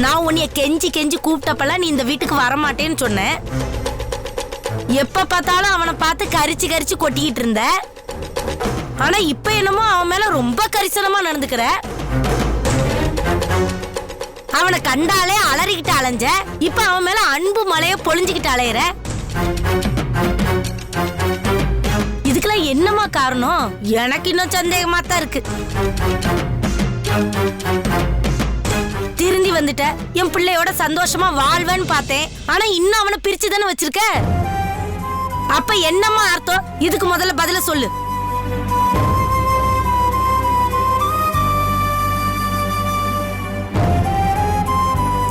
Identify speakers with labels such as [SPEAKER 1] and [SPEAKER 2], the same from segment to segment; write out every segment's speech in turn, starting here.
[SPEAKER 1] நான் உன்னைய கெஞ்சி கெஞ்சி கூப்பிட்டப்பெல்லாம் நீ இந்த வீட்டுக்கு வரமாட்டேன்னு சொன்ன. எப்ப பார்த்தாலும் அவனை பார்த்து கரிச்சு கரிச்சு கொட்டிக்கிட்டு இருந்த. ஆனா இப்ப என்னமோ அவன் மேல ரொம்ப கரிசனமா நடந்துக்கிற. அவனை கண்டாலே அலறிக்கிட்டு அலைஞ்ச. இப்ப அவன் மேல அன்பு மலைய பொழிஞ்சுக்கிட்டு அலையிற. இதுக்கெல்லாம் என்னமா காரணம்? எனக்கு இன்னும் சந்தேகமா தான் இருக்கு. திருந்தி வந்துட்ட, என் பிள்ளையோட சந்தோஷமா வாழ்வேன்னு பார்த்தேன். ஆனா இன்னும் அவனை பிரிச்சு தானே வச்சிருக்க. அப்ப என்னம்மா அர்த்தம்? இதுக்கு முதல்ல பதில சொல்லு.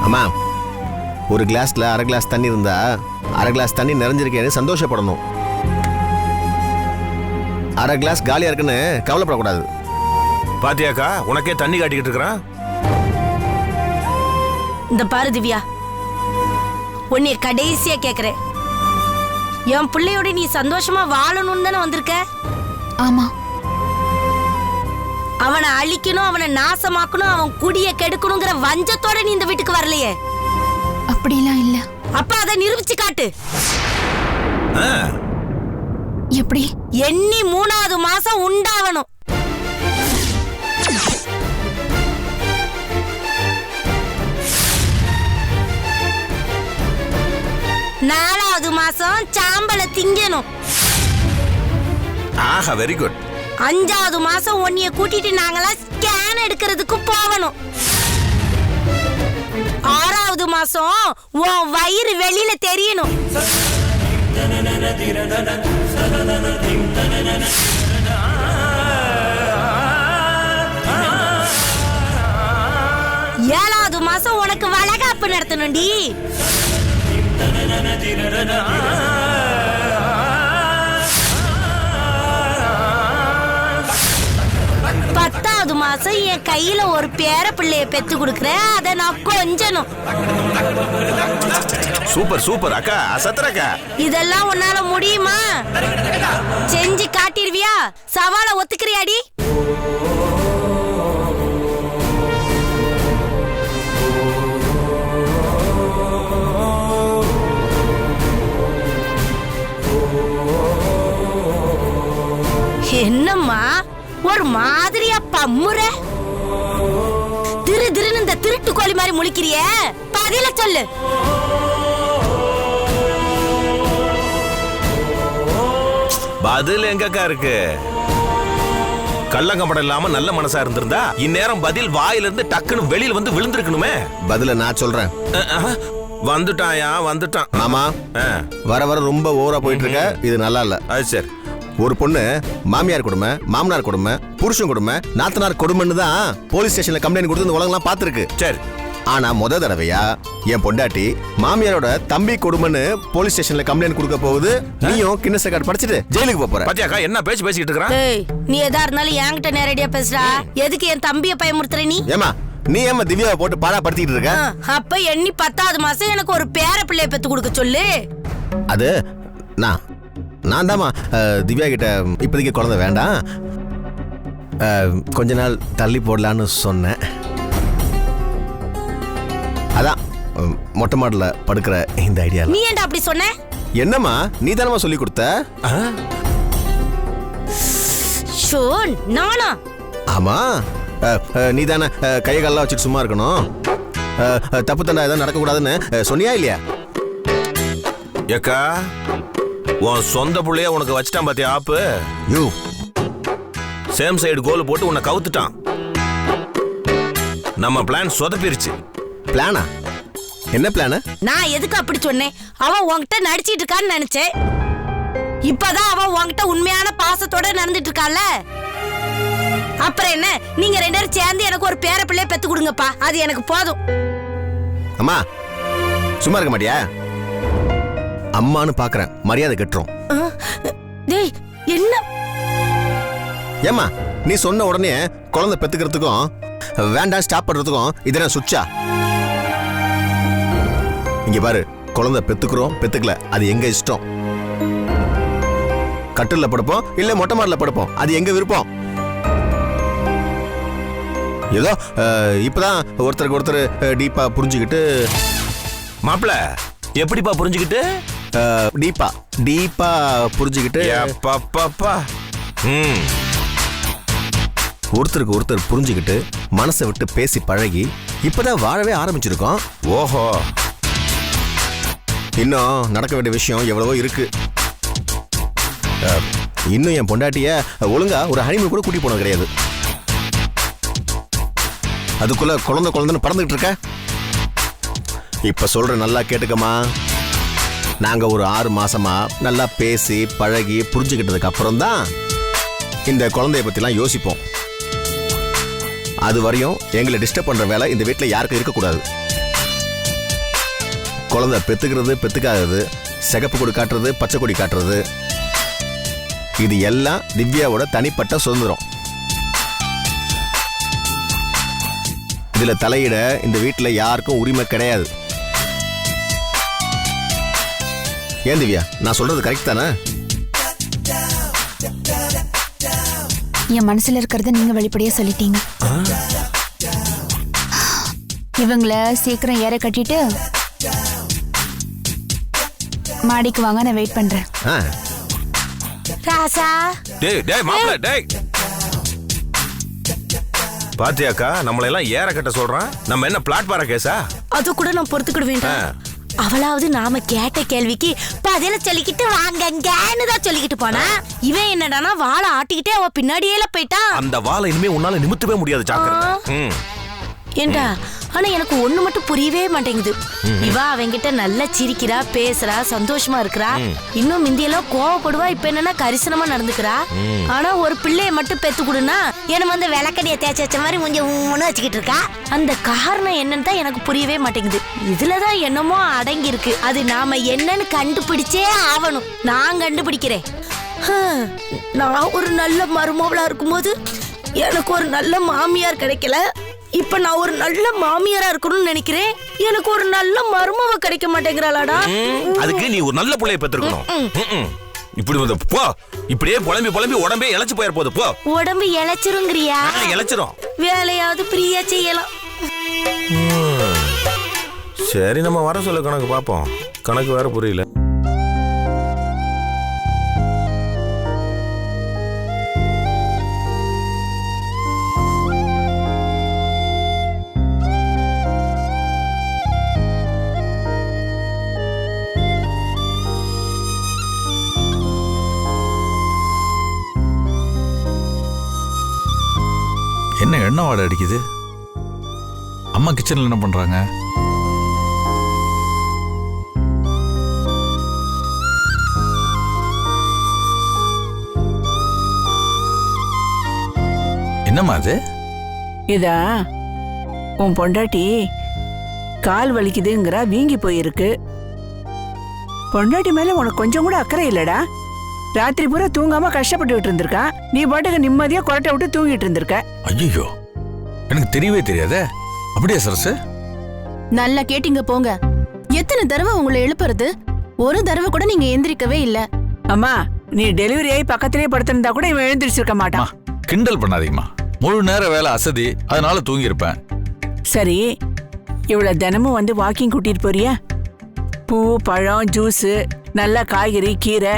[SPEAKER 2] அம்மா, ஒரு கிளாஸ்ல அரை கிளாஸ் தண்ணி இருந்தா அரை கிளாஸ் தண்ணி நிறைஞ்சிருக்கேன்னு சந்தோஷப்படணும். அரை கிளாஸ் காலியா இருக்குன்னு கவலைப்படக்கூடாது.
[SPEAKER 3] பாத்தியாக்கா, உனக்கே தண்ணி காட்டிக்கிட்டு இருக்கிறான்.
[SPEAKER 1] இந்த பாரு திவ்யா, உன்னைய கடைசியா கேக்குறேன். என் பிள்ளையோட நீ சந்தோஷமா வாழணும்னு தானே வந்திருக்க?
[SPEAKER 4] ஆமா.
[SPEAKER 1] அவனை அழிக்கணும், அவனை நாசமாக்கணும், அவன் குடிய கெடுக்கணுங்கிற வஞ்சத்தோட நீ இந்த வீட்டுக்கு வரலையே.
[SPEAKER 4] அப்படிலாம் இல்ல.
[SPEAKER 1] அப்ப அதை நிரூபிச்சு காட்டு.
[SPEAKER 4] எப்படி?
[SPEAKER 1] எண்ணி 3வது மாசம் உண்டாவணும். 4வது மாசம் சாம்பல திங்கணும்.
[SPEAKER 3] ஆஹா, வெரி குட்.
[SPEAKER 1] 5வது மாசம் உன்னைய கூட்டிட்டு நாங்களா ஸ்கேன் எடுக்கிறதுக்கு போகணும். 6வது மாசம் உன் வயிறு வெளியில தெரியணும். 7வது மாசம் உனக்கு வளகாப்பு நடத்தணும்டி. 10வது மாசம் என் கையில ஒரு பேர பிள்ளைய பெத்து கொடுக்கறேன். அத நான் கொஞ்சணும்.
[SPEAKER 3] சூப்பர் சூப்பர் அக்கா, அசத்துறக்கா.
[SPEAKER 1] இதெல்லாம் உன்னால முடியுமா? செஞ்சு காட்டிடுவியா? சவால ஒத்துக்கிறியாடி? என்னம்மா ஒரு மாதிரியா பம்முற? திரு திருன்னு இந்த திருட்டு கோழி மாதிரி முழிக்கிறிய? பதில சொல்லு.
[SPEAKER 3] பதில் எங்கக்கா இருக்கு? கள்ளங்கப்படம் இல்லாம நல்ல மனசா இருந்திருந்தா இந்நேரம் பதில் வாயிலிருந்து டக்குன்னு வெளியில வந்து விழுந்திருக்கணுமே.
[SPEAKER 2] பதில நான் சொல்றேன்.
[SPEAKER 3] வந்துட்டாயா? வந்துட்டான்
[SPEAKER 2] மாமா. வர வர ரொம்ப ஓவரா போயிட்டு இருக்க. இது நல்லா இல்ல.
[SPEAKER 3] அது சரி.
[SPEAKER 2] ஒரு பொண்ணு மாமியார் கொடுமை, மாமனார் கொடுமை, புருஷன் கொடுமை, நாத்தனார் கொடுமைன்னு தான் போலீஸ் ஸ்டேஷன்ல கம்ப்ளைண்ட் கொடுத்து இந்த உலகம்லாம் பாத்துருக்கு.
[SPEAKER 3] சரி.
[SPEAKER 2] ஆனா முத தடவையா என் பொண்டாட்டி மாமியாரோட தம்பி கொடுமைன்னு போலீஸ் ஸ்டேஷன்ல கம்ப்ளைண்ட் கொடுக்க போகுது. நீயும் கின்னஸ் ரெக்கார்ட் படிச்சுட்டு ஜெயிலுக்கு போற.
[SPEAKER 3] பாத்தியாக்கா என்ன பேச்சு பேசிக்கிட்டு இருக்கறான்?
[SPEAKER 1] ஏய், நீ எதா இருந்தாலும் என்கிட்ட நேரடியா பேசுறா. எதுக்கு என் தம்பியை பயமுறுத்துற நீ?
[SPEAKER 2] ஏமா நீ ஏமா திவ்யாவை போட்டு பாடா படுத்திட்டு இருக்க?
[SPEAKER 1] அப்ப எண்ணி 10வது மாசம் எனக்கு ஒரு பேர பிள்ளைய பெத்து கொடுக்க சொல்லு.
[SPEAKER 2] அது நான் தாமா திவ்யா கிட்ட இப்போதைக்கு குழந்தை வேண்டாம், கொஞ்ச நாள் தள்ளி போடலான்னு சொன்னேன். அதான் மொட்டை மாடல படுக்கிற இந்த ஐடியா.
[SPEAKER 1] நீ ஏன்டா அப்படி சொன்ன?
[SPEAKER 2] என்னம்மா நீ தானமா சொல்லி கொடுத்த?
[SPEAKER 1] நானா?
[SPEAKER 2] ஆமா, நீ தானே கையை காலெல்லாம் வச்சுட்டு சும்மா இருக்கணும், தப்பு தண்டா எதாவது நடக்கக்கூடாதுன்னு சொன்னியா இல்லையா?
[SPEAKER 3] ஏக்கா, உன் சொந்த புள்ளைய உனக்கு வச்சிட்டான் பாத்தியா ஆப்பு?
[SPEAKER 2] யூ
[SPEAKER 3] சேம் சைடு கோல் போட்டு உன்னை கவுத்துட்டான். நம்ம பிளான் சொதப்பிருச்சு.
[SPEAKER 2] பிளானா? என்ன பிளான்?
[SPEAKER 1] நான் எதுக்கு அப்படி சொன்னேன்? அவன் உன்கிட்ட நடிச்சிட்டு இருக்கான்னு நினைச்சேன். இப்பதான் அவன் உன்கிட்ட உண்மையான பாசத்தோட நடந்துட்டு இருக்கான்ல. அப்புறம் என்ன, நீங்க 2 பேரும் சேர்ந்து எனக்கு ஒரு பேர பிள்ளைய பெத்து கொடுங்கப்பா, அது எனக்கு போதும்.
[SPEAKER 2] அம்மா சும்மா இருக்க மாட்டியா? அம்மானு பாக்குறேன், மரியாதை கட்டுறோம்.
[SPEAKER 1] டேய் என்ன?
[SPEAKER 2] ஏமா நீ சொன்ன உடனே குழந்தை பெத்துக்கிறதுக்கும் வேண்டாம் ஸ்டாப் பண்றதுக்கும் இதெல்லாம் சுச்சா? இங்க பாரு, குழந்தை பெத்துக்கிறோம் பெத்துக்கல அது எங்க இஷ்டம். கட்டில்ல படுப்போம் இல்ல மொட்டை மாடல படுப்போம், அது எங்க விருப்பம். ஏதோ இப்பதான் ஒருத்தருக்கு ஒருத்தர் டீப்பா புரிஞ்சுக்கிட்டு.
[SPEAKER 3] மாப்பிள எப்படிப்பா புரிஞ்சுக்கிட்டு?
[SPEAKER 2] டீப்பா புரிஞ்சுக்கிட்டு. ஒருத்தருக்கு ஒருத்தர் புரிஞ்சுக்கிட்டு மனசை விட்டு பேசி பழகி இப்பதான் வாழவே ஆரம்பிச்சிருக்கோம்.
[SPEAKER 3] ஓஹோ,
[SPEAKER 2] இன்னும் நடக்க வேண்டிய விஷயம் எவ்வளவோ இருக்கு. இன்னும் என் பொண்டாட்டிய ஒழுங்கா ஒரு ஹனிமூன் கூட கூட்டி போனது கிடையாது. அதுக்குள்ள குழந்தைன்னு பறந்துகிட்டு இருக்க. இப்ப சொல்ற நல்லா கேட்டுக்கமா. நாங்க ஒரு 6 மாசமா நல்லா பேசி பழகி புரிஞ்சுக்கிட்டதுக்கு அப்புறம் தான் இந்த குழந்தைய பத்திலாம் யோசிப்போம். அது வரையும் எங்களை டிஸ்டர்ப் பண்ற வேலை இந்த வீட்டுல யாருக்கும் இருக்கக்கூடாது. குழந்தை பெத்துக்கிறது பெத்துக்காதது, சிகப்பு கொடி காட்டுறது பச்சை கொடி காட்டுறது, இது எல்லாம் திவ்யாவோட தனிப்பட்ட சுதந்திரம். இதுல தலையிட இந்த வீட்டுல யாருக்கும் உரிமை கிடையாது. ஏன் திவ்யா, நான் சொல்றது கரெக்ட் தானே?
[SPEAKER 4] என் மனசுல இருக்கிறத நீங்க வெளிப்படையா சொல்லிட்டீங்க. இவங்கள சீக்கிரம் ஏற கட்டிட்டு மாடிக்கு வாங்க, நான் வெயிட் பண்றேன்.
[SPEAKER 1] ராசா,
[SPEAKER 3] டேய் மாப்பிள, டேய் பாத்தியாக்கா, நம்மள எல்லாம் ஏற கட்ட சொல்றான். நம்ம என்ன பிளாட்பார கேஸா?
[SPEAKER 1] அது கூட நான் பொறுத்துக்கிடுவேன். அவளாவது நாம கேட்ட கேள்விக்கு பதில சொல்லிக்கிட்டு வாங்கன்னு தான் சொல்லிக்கிட்டு போனா, இவன் என்னடானா வாழை ஆட்டிக்கிட்டே அவ பின்னாடியே போயிட்டான்.
[SPEAKER 3] அந்த வாழை இனிமே உன்னால நிமித்தவே முடியாது ஜாக்கிரதை.
[SPEAKER 1] ஏண்டா, ஆனா எனக்கு ஒண்ணு மட்டும் புரியவே மாட்டேங்குது. இவா அவங்கிட்ட நல்லா சிரிக்கிறா, பேசுறா, சந்தோஷமா இருக்கிறா. இன்னும் மிந்தியெல்லாம் கோவப்படுவா, இப்ப என்னன்னா கரிசனமா நடந்துக்கிறா. ஆனா ஒரு பிள்ளைய மட்டும் பெத்து கொடுனா என்ன வந்து விளக்கடிய தேய்ச்சி வச்ச மாதிரி கொஞ்சம் வச்சுக்கிட்டு இருக்கா. அந்த காரணம் என்னன்னு தான் எனக்கு புரியவே மாட்டேங்குது. இதுலதான் என்னமோ அடங்கி இருக்கு. அது நாம என்னன்னு கண்டுபிடிச்சே ஆவணும். நான் கண்டுபிடிக்கிறேன். நான் ஒரு நல்ல மருமவளா இருக்கும்போது எனக்கு ஒரு நல்ல மாமியார் கிடைக்கல. இப்ப நான் ஒரு நல்ல மாமியாரா இருக்கணும்னு நினைக்கிறேன். எனக்கு ஒரு நல்ல மருமவ கிடைக்க மாட்டேங்கிறாளாடா.
[SPEAKER 3] அதுக்கு நீ ஒரு நல்ல புள்ளைய பெத்துக்கணும். இப்படி வந்து போ, இப்படியே புலம்பி உடம்பே இளைச்சு போயிர போகுது. போ,
[SPEAKER 1] உடம்பு இளைச்சிருங்கிறியா?
[SPEAKER 3] இளைச்சிரும்.
[SPEAKER 1] வேலையாவது ஃப்ரீயா செய்யலாம்.
[SPEAKER 3] சரி, நம்ம வர சொல்ல கணக்கு பாப்போம். கணக்கு வேற புரியல.
[SPEAKER 5] என்ன எண்ணெய் வாடை அடிக்குது? அம்மா கிச்சன்ல என்ன பண்றாங்க? என்னம்மா அது?
[SPEAKER 6] இதா உன் பொண்டாட்டி கால் வலிக்குதுங்கிறா, வீங்கி போயிருக்கு. பொண்டாட்டி மேல உனக்கு கொஞ்சம் கூட அக்கறை இல்லடா. ராத்திரி பூரா தூங்காம கஷ்டப்பட்டு இருந்திருக்கா. நீ பாட்டுக்கு நிம்மதியா கொரட்டை விட்டு தூங்கிட்டு இருந்திருக்க.
[SPEAKER 5] ஐயோ, எனக்கு தெரியவே தெரியாதே. அப்படியே சரசு?
[SPEAKER 7] நல்லா கேட்டீங்க போங்க. எத்தனை தடவை உங்களை எழுப்புறது? ஒரு தடவை கூட நீங்க எந்திரிக்கவே இல்ல.
[SPEAKER 6] அம்மா, நீ டெலிவரி ஆகி பக்கத்திலேயே படுத்திருந்தா கூட இவன் எழுந்திரிச்சிருக்க மாட்டான்.
[SPEAKER 5] கிண்டல் பண்ணாதீங்கம்மா. முழு நேர வேலை அசதி, அதனால தூங்கி இருப்பேன்.
[SPEAKER 6] சரி, இவ்வளவு தினமும் வந்து வாக்கிங் கூட்டிட்டு போறியா? பூ, பழம், ஜூஸ், நல்ல காய்கறி, கீரை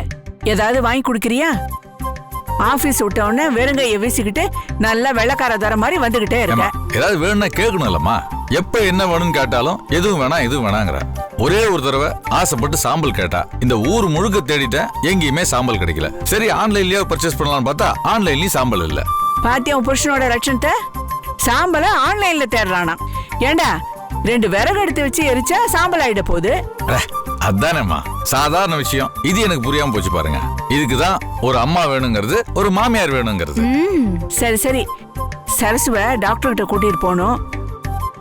[SPEAKER 6] ஏதாவது வாங்கி குடுக்கறியா? ஆபீஸ் விட்ட உடனே வெறுங்கைய வீசிக்கிட்டு நல்லா வெள்ளக்கார தர மாதிரி வந்துகிட்டே இருக்க.
[SPEAKER 5] ஏதாவது வேணும்னா கேட்கணும் இல்லம்மா. எப்ப என்ன வேணும்னு கேட்டாலும் எதுவும் வேணாம் எதுவும் வேணாங்கிற. ஒரே ஒரு தடவை ஆசைப்பட்டு சாம்பல் கேட்டா இந்த ஊர் முழுக்க தேடிட்டேன், எங்கேயுமே சாம்பல் கிடைக்கல. சரி, ஆன்லைன்லயே பர்ச்சேஸ் பண்ணலாம்னு பார்த்தா ஆன்லைன்லயும் சாம்பல் இல்ல.
[SPEAKER 6] பாத்தியா உன் புருஷனோட லட்சணத்தை? சாம்பல ஆன்லைன்ல தேடுறானா? ஏண்டா, 2 விறகு எடுத்து வச்சு எரிச்சா சாம்பல் ஆயிட போகுது.
[SPEAKER 5] அதானேம்மா, சாதாரண விஷயம். இது எனக்கு புரியாம போச்சு பாருங்க. இதுக்குதான் ஒரு அம்மா வேணுங்கிறது, ஒரு மாமியார் வேணுங்கிறது.
[SPEAKER 6] சரி சரி, சரசுவ டாக்டர் கிட்ட கூட்டிட்டு போனோம்.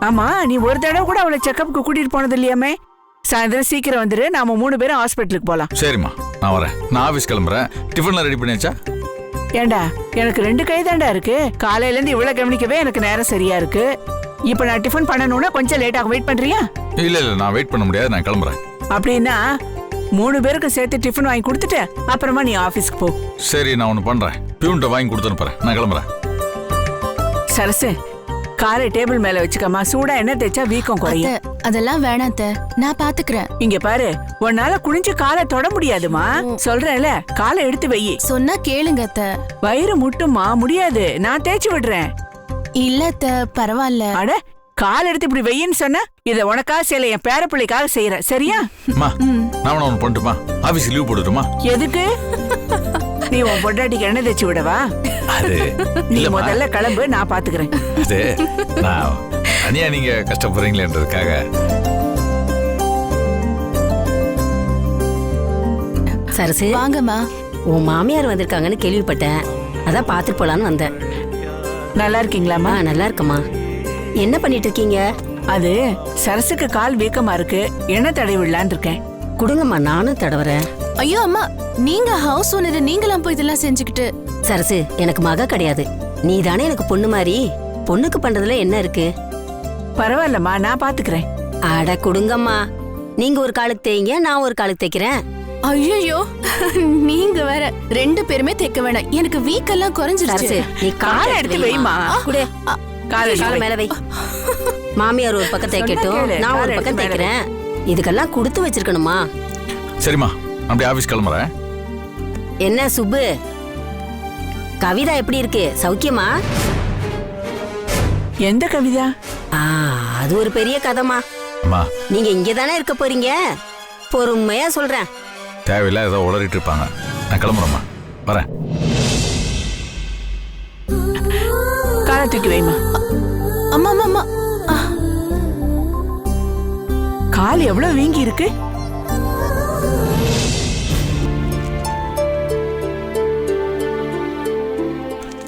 [SPEAKER 6] ஆமா, நீ ஒரு தடவை கூட அவளை செக்கப்புக்கு கூட்டிட்டு போனது இல்லையாமே? சாயந்தரம் சீக்கிரம் வந்துரு, நாம 3 பேரும் ஹாஸ்பிட்டலுக்கு போலாம்.
[SPEAKER 5] சரிம்மா, நான் வரேன். நான் ஆபீஸ் கிளம்புறேன். டிஃபன்லாம் ரெடி பண்ணியாச்சா?
[SPEAKER 6] ஏண்டா, எனக்கு 2 கை தாண்டா இருக்கு. காலையில இருந்து இவ்வளவு கவனிக்கவே எனக்கு நேரம் சரியா இருக்கு. இப்ப நான் டிஃபன் பண்ணணும்னா கொஞ்சம் லேட்டாக வெயிட் பண்றியா?
[SPEAKER 5] இல்ல நான் வெயிட் பண்ண முடியாது, நான் கிளம்புறேன்.
[SPEAKER 6] அப்படின்னா 3 பேருக்கு சேர்த்து டிஃபன் வாங்கி கொடுத்துட்டு அப்புறமா நீ ஆபீஸ்க்கு போ.
[SPEAKER 5] சரி, நான் ஒண்ணு பண்றேன். பியூன்ட்ட வாங்கி கொடுத்துன்னு போறேன். நான் கிளம்புறேன்.
[SPEAKER 6] சரசு, காலை டேபிள் மேல வச்சுக்கமா, சூடா எண்ணெய் தேய்ச்சா வீக்கம் குறையும்.
[SPEAKER 7] அத்தை, அதெல்லாம் வேணாம் அத்தை, நான் பாத்துக்கிறேன்.
[SPEAKER 6] இங்க பாரு, உன்னால குனிஞ்சு காலை தொட முடியாதுமா. சொல்றேன்ல, காலை எடுத்து வை.
[SPEAKER 7] சொன்னா கேளுங்க அத்தை.
[SPEAKER 6] வயிறு முட்டுமா, முடியாது, நான் தேய்ச்சி விடுறேன்.
[SPEAKER 7] இல்ல அத்தை, பரவாயில்ல.
[SPEAKER 6] அட, கால் எடுத்து இப்படி வெயின்னு சொன்ன, இத உனக்காக செய்யல, என் பேர பிள்ளைக்காக செய்யறேன், சரியா?
[SPEAKER 5] அம்மா நான் ஒன்று பண்ணட்டுமா? ஆபீஸ் லீவ் போட்டுட்டுமா?
[SPEAKER 6] எதுக்கு? நீ உன் பொண்டாட்டிக்கு எண்ணெய் தேய்ச்சி விடவா?
[SPEAKER 5] அது
[SPEAKER 6] நீ
[SPEAKER 5] இல்லம்மா.
[SPEAKER 6] முதல்ல கிளம்பு, நான் பாத்துக்கிறேன்.
[SPEAKER 5] அது நான் தனியா நீங்க கஷ்டப்படுறீங்களேன்றதுக்காக.
[SPEAKER 1] சரசு,
[SPEAKER 7] வாங்கம்மா.
[SPEAKER 1] உன் மாமியார் வந்திருக்காங்கன்னு கேள்விப்பட்டேன், அதான் பாத்துட்டு போலான்னு வந்தேன்.
[SPEAKER 6] நல்லா இருக்கீங்களாமா?
[SPEAKER 1] நல்லா இருக்கம்மா. என்ன பண்ணிட்டு இருக்கீங்க?
[SPEAKER 6] அது சரசுக்கு கால் வீக்கமா இருக்கு, எண்ணெய் தடவி விடலான்னு இருக்கேன்.
[SPEAKER 1] குடுங்கம்மா, நானும் தடவறேன்.
[SPEAKER 7] ஐயோ அம்மா, நீங்க ஹவுஸ் ஓனர், நீங்களாம் போய் இதெல்லாம் செஞ்சுக்கிட்டு.
[SPEAKER 1] சரசு, எனக்கு மக கிடையாது, நீ தானே எனக்கு பொண்ணு மாதிரி. பொண்ணுக்கு பண்றதுல என்ன இருக்கு?
[SPEAKER 6] பரவாயில்லம்மா, நான் பாத்துக்கிறேன்.
[SPEAKER 1] அட குடுங்கம்மா, நீங்க ஒரு காலுக்கு தேய்ங்க, நான் ஒரு காலுக்கு தேய்க்கிறேன்.
[SPEAKER 7] ஐயோ, நீங்க வேற 2 பேருமே தேய்க்க வேணாம், எனக்கு வீக்கெல்லாம் குறைஞ்சிருச்சு.
[SPEAKER 1] சரசு, நீ
[SPEAKER 6] காலை எடுத்து வைமா.
[SPEAKER 1] குடு,
[SPEAKER 6] காலை
[SPEAKER 1] காலை மேல வை. மாமியார் ஒரு பக்கம் தேய்க்கட்டும், நான் ஒரு பக்கம் தேய்க்கிறேன். இதுக்கெல்லாம் கொடுத்து வச்சிருக்கணுமா?
[SPEAKER 5] சரிம்மா, அப்படியே ஆபீஸ் கிளம்புறேன்.
[SPEAKER 1] என்ன சுப்பு, கவிதா எப்படி இருக்கு? சௌக்கியமா?
[SPEAKER 6] எந்த கவிதா?
[SPEAKER 1] அது ஒரு பெரிய கதைமா.
[SPEAKER 5] அம்மா
[SPEAKER 1] நீங்க இங்க தானே இருக்க போறீங்க, பொறுமையா சொல்றேன்.
[SPEAKER 5] தேவையில்ல ஏதோ உளறிட்டு இருப்பாங்க. நான் கிளம்புறேம்மா, வரேன்.
[SPEAKER 6] காலை தூக்கி வைமா.
[SPEAKER 7] அம்மா அம்மா அம்மா,
[SPEAKER 6] கால் எவ்வளவு வீங்கி இருக்கு.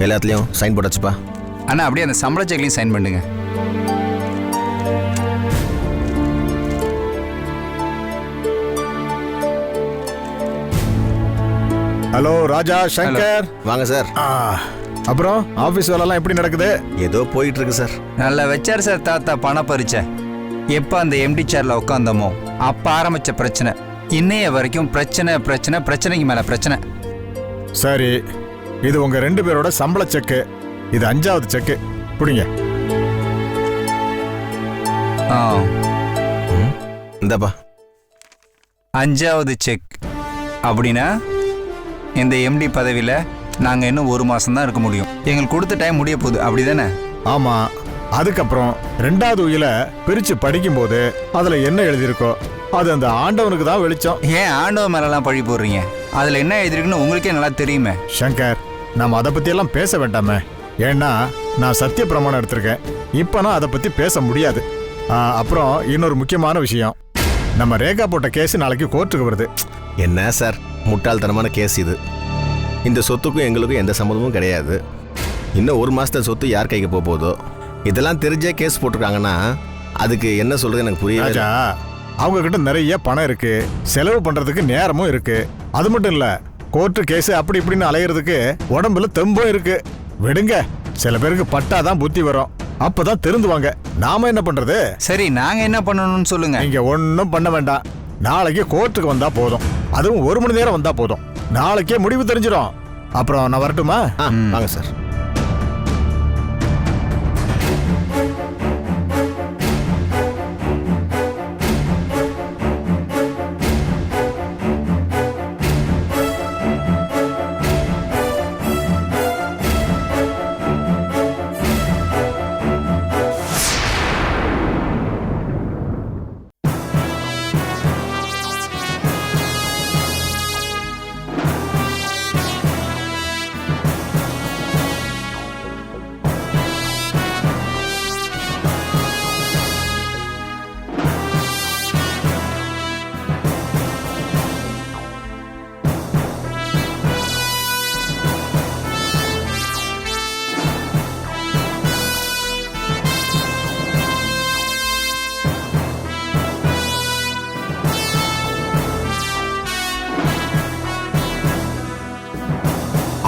[SPEAKER 2] எல்லாத்துலயும் சைன் போட்டாச்சுப்பா.
[SPEAKER 8] அண்ணா அப்படியே அந்த சம்பள செக்லையும் சைன் பண்ணுங்க.
[SPEAKER 9] ஹலோ ராஜா, சங்கர்.
[SPEAKER 2] வாங்க சார்.
[SPEAKER 9] அப்புறம் ஆபீஸ் வேலைலாம் எப்படி நடக்குது?
[SPEAKER 2] ஏதோ போயிட்டு இருக்கு சார்.
[SPEAKER 8] நல்லா வச்சார் சார் தாத்தா பண பறிச்ச. எப்போ அந்த எம்டி சேர்ல உட்காந்தோமோ அப்ப ஆரம்பிச்ச பிரச்சனை இன்னைய வரைக்கும் பிரச்சனை பிரச்சனை பிரச்சனைக்கு மேல பிரச்சனை.
[SPEAKER 9] சரி, இது உங்க 2 பேரோட சம்பள செக்கு. இது 5வது செக்கு. புடிங்க.
[SPEAKER 2] இந்தப்பா
[SPEAKER 8] 5வது செக். அப்படின்னா இந்த எம்டி பதவியில நாங்க இன்னும் 1 மாசம் தான் இருக்க முடியும். எங்களுக்கு கொடுத்த டைம் முடிய போகுது, அப்படிதானே?
[SPEAKER 9] ஆமா. அதுக்கப்புறம் 2வது உயில பிரிச்சு படிக்கும்போது அதுல என்ன எழுதியிருக்கோ அது அந்த ஆண்டவனுக்கு தான் வெளிச்சம்.
[SPEAKER 8] ஏன் ஆண்டவ மேலெல்லாம் பழி போடுறீங்க? அதுல என்ன எழுதிருக்குன்னு உங்களுக்கே நல்லா தெரியுமே.
[SPEAKER 9] சங்கர், நாம அதை பத்தி எல்லாம் பேச வேண்டாமே. ஏன்னா நான் சத்திய பிரமாணம் எடுத்திருக்கேன். இப்ப நான் அதை பத்தி பேச முடியாது. அப்புறம் இன்னொரு முக்கியமான விஷயம், நம்ம ரேகா போட்ட கேஸ் நாளைக்கு கோர்ட்டுக்கு வருது.
[SPEAKER 2] என்ன சார் முட்டாள்தனமான கேஸ் இது? இந்த சொத்துக்கும் எங்களுக்கும் எந்த சம்மந்தமும் கிடையாது. இன்னும் 1 மாசத்துல சொத்து யார் கைக்கு போக போதோ. இதெல்லாம் தெரிஞ்சே கேஸ் போட்டிருக்காங்கன்னா அதுக்கு என்ன சொல்றது எனக்கு புரியல.
[SPEAKER 9] ராஜா, அவங்க கிட்ட நிறைய பணம் இருக்கு, செலவு பண்றதுக்கு நேரமும் இருக்கு. அது மட்டும் இல்ல, கோர்ட்டு கேஸ் அப்படி இப்படின்னு அலையிறதுக்கு உடம்புல தெம்பும் இருக்கு. விடுங்க, சில பேருக்கு பட்டாதான் புத்தி வரும், அப்பதான் திருந்துவாங்க. நாம என்ன பண்றது?
[SPEAKER 8] சரி, நாங்க என்ன பண்ணணும்னு சொல்லுங்க.
[SPEAKER 9] நீங்க ஒன்னும் பண்ண வேண்டாம். நாளைக்கு கோர்ட்டுக்கு வந்தா போதும். அதுவும் 1 மணி நேரம் வந்தா போதும். நாளைக்கே முடிவு தெரிஞ்சிடும். அப்புறம் நான் வரட்டுமா?
[SPEAKER 2] வாங்க சார்.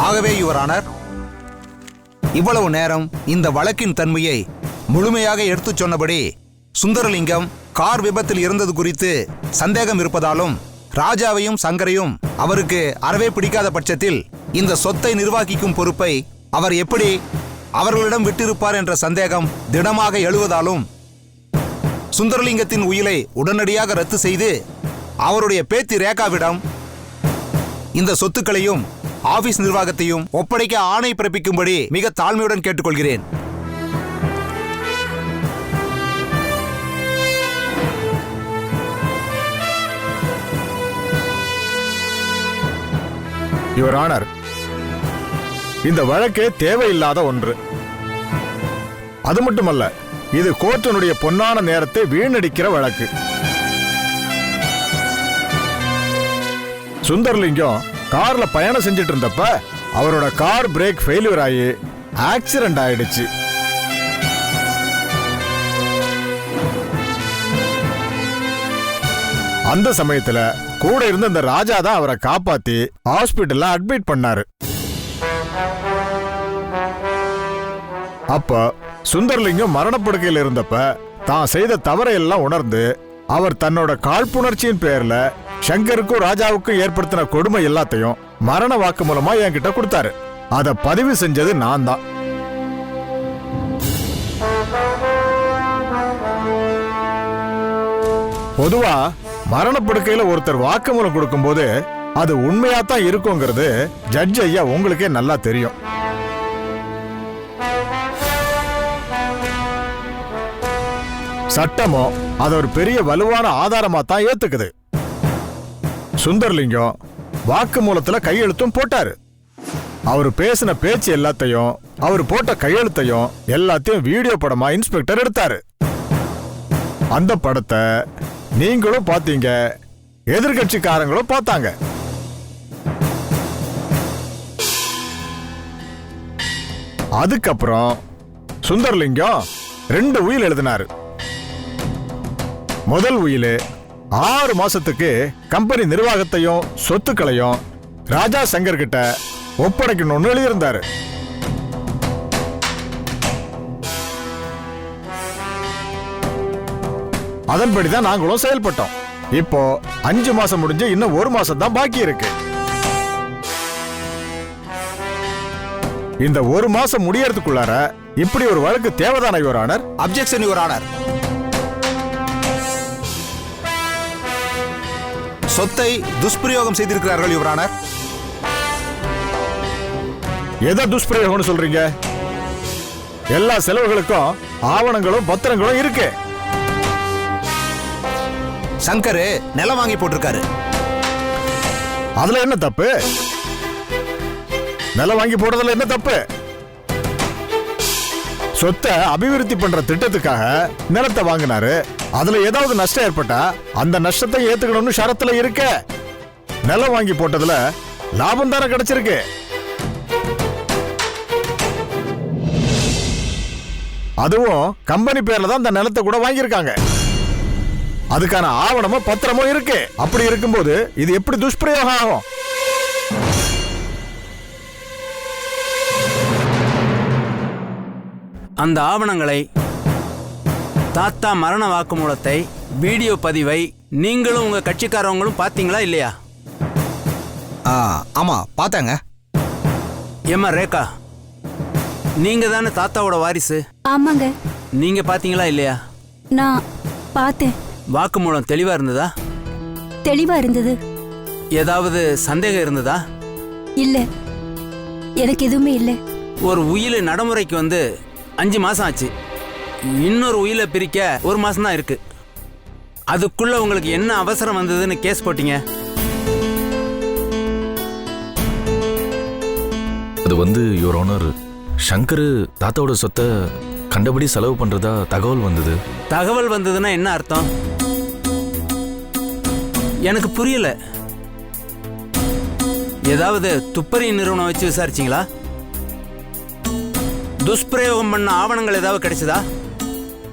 [SPEAKER 10] ஆகவே யுவர் ஆனர், இவ்வளவு நேரம் இந்த வழக்கின் தன்மையை முழுமையாக எடுத்துச் சொன்னபடி சுந்தரலிங்கம் கார் விபத்தில் இருந்தது குறித்து சந்தேகம் இருப்பதாலும் ராஜாவையும் சங்கரையும் அவருக்கு அறவே பிடிக்காத பட்சத்தில் இந்த சொத்தை நிர்வகிக்கும் பொறுப்பை அவர் எப்படி அவர்களிடம் விட்டிருப்பார் என்ற சந்தேகம் திடமாக எழுவதாலும் சுந்தரலிங்கத்தின் உயிலை உடனடியாக ரத்து செய்து அவருடைய பேத்தி ரேகாவிடம் இந்த சொத்துக்களையும் ஆபீஸ் நிர்வாகத்தையும் ஒப்படைக்க ஆணை பிறப்பிக்கும்படி மிக தாழ்மையுடன் கேட்டுக்கொள்கிறேன்.
[SPEAKER 9] யுவர் ஆனர், இந்த வழக்கே தேவையில்லாத ஒன்று. அது மட்டுமல்ல, இது கோர்ட்டினுடைய பொன்னான நேரத்தை வீணடிக்கிற வழக்கு. சுந்தர்லிங்கம் கார்ல பயணம் செஞ்சிட்டு இருந்தப்ப அவரோட கார் பிரேக் ஃபெயிலியர் ஆகி ஆக்சிடென்ட் ஆயிடுச்சு. அந்த சமயத்துல கூட இருந்த இந்த ராஜா தான் அவரை காப்பாத்தி ஹாஸ்பிட்டல்ல அட்மிட் பண்ணாரு. அப்ப சுந்தர்லிங்கம் மரணப்படுக்கையில் இருந்தப்ப தான் செய்த தவறை எல்லாம் உணர்ந்து அவர் தன்னோட காழ்ப்புணர்ச்சியின் பேர்ல சங்கருக்கும் ராஜாவுக்கும் ஏற்படுத்தின கொடுமை எல்லாத்தையும் மரண வாக்கு மூலமா என்கிட்ட கொடுத்தாரு. அதை பதிவு செஞ்சது நான் தான். பொதுவா மரணப்படுக்கையில ஒருத்தர் வாக்குமூலம் கொடுக்கும்போது அது உண்மையா தான் இருக்குங்கிறது ஜட்ஜ் ஐயா உங்களுக்கே நல்லா தெரியும். சட்டமோ அது ஒரு பெரிய வலுவான ஆதாரமா தான் ஏத்துக்குது. சுந்தர்லிங்கம் வாக்குமூலத்துல கையெழுத்தும் போட்டாரு. அவர் பேசின பேச்சு எல்லாத்தையும், அவர் போட்ட கையெழுத்தையும் எல்லாத்தையும் வீடியோ படமா இன்ஸ்பெக்டர் எடுத்தாரு. அந்த படத்தை நீங்களும் பாத்தீங்க, எதிர்கட்சிக்காரங்களும் பார்த்தாங்க. அதுக்கப்புறம் சுந்தர்லிங்கம் 2 உயில் எழுதினாரு. முதல் உயிலு 6 மாசத்துக்கு கம்பெனி நிர்வாகத்தையும் சொத்துக்களையும் ராஜா சங்கர் கிட்ட ஒப்படைக்கணும்னு எழுதியிருந்தாரு. அதன்படிதான் நாங்களும் செயல்பட்டோம். இப்போ 5 மாசம் முடிஞ்சு இன்னும் 1 மாசம் தான் பாக்கி இருக்கு. இந்த 1 மாசம் முடியறதுக்குள்ளார இப்படி ஒரு வழக்கு தேவைதான your honour?
[SPEAKER 10] Objection your honour. சொத்தை துஷ்பிரயோகம் செய்திருக்கிறார்கள் யுவர் ஆனர்.
[SPEAKER 9] எதை துஷ்பிரயோகம்னு சொல்றீங்க? எல்லா செலவுகளுக்கும் ஆவணங்களும் பத்திரங்களும் இருக்கு.
[SPEAKER 10] சங்கர் நிலம் வாங்கி போட்டிருக்காரு.
[SPEAKER 9] அதுல என்ன தப்பு? நிலம் வாங்கி போடுறதுல என்ன தப்பு? சொத்தை அபிவிருத்தி பண்ற திட்டத்துக்காக நிலத்தை வாங்கினாரு. அதுல ஏதாவது நஷ்டம் ஏற்பட்டா அந்த நஷ்டத்தை ஏத்துக்கணும்னு ஷரத்துல இருக்க. நிலம் வாங்கி போட்டதுல லாபம் தானே கிடைச்சிருக்கு. அதுவும் கம்பெனி பேர்ல தான் அந்த நிலத்தை கூட வாங்கியிருக்காங்க. அதுக்கான ஆவணமும் பத்திரமும் இருக்கு. அப்படி இருக்கும்போது இது எப்படி துஷ்பிரயோகம் ஆகும்?
[SPEAKER 11] அந்த ஆவணங்களை, தாத்தா மரண வாக்குமூலத்தை, வீடியோ பதிவை நீங்களும் உங்க கட்சிக்காரவங்களும் பாத்தீங்களா இல்லையா?
[SPEAKER 10] ஆமா பார்த்தாங்க.
[SPEAKER 11] ஏம்மா ரேகா, நீங்க தானே தாத்தாவோட வாரிசு?
[SPEAKER 4] ஆமாங்க.
[SPEAKER 11] நீங்க பாத்தீங்களா இல்லையா?
[SPEAKER 4] நான் பார்த்தேன்.
[SPEAKER 11] வாக்குமூலம் தெளிவா இருந்ததா?
[SPEAKER 4] தெளிவா இருந்தது.
[SPEAKER 11] ஏதாவது சந்தேகம் இருந்ததா?
[SPEAKER 4] இல்ல, எனக்கு எதுவுமே இல்ல.
[SPEAKER 11] ஒரு உயிலை நடைமுறைக்கு வந்து 5 மாசம் ஆச்சு. இன்னொரு உயிலை பிரிக்க 1 மாசம் தான் இருக்கு. அதுக்குள்ள உங்களுக்கு என்ன அவசரம் வந்ததுன்னு கேஸ் போட்டீங்க?
[SPEAKER 3] அது வந்து யுவர் ஆனர், சங்கர் தாத்தாவோட சொத்தை கண்டபடி செலவு பண்றதா தகவல் வந்தது.
[SPEAKER 11] தகவல் வந்ததுன்னா என்ன அர்த்தம்? எனக்கு புரியல. ஏதாவது துப்பறி நிறுவனம் வச்சு விசாரிச்சீங்களா? துஷ்பிரயோகம் பண்ண ஆவணங்கள் ஏதாவது கிடைச்சதா?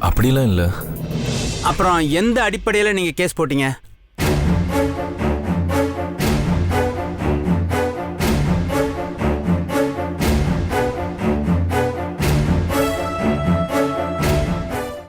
[SPEAKER 3] அப்படிலாம் இல்ல.
[SPEAKER 11] அப்புறம் எந்த அடிப்படையில் நீங்க கேஸ் போட்டீங்க?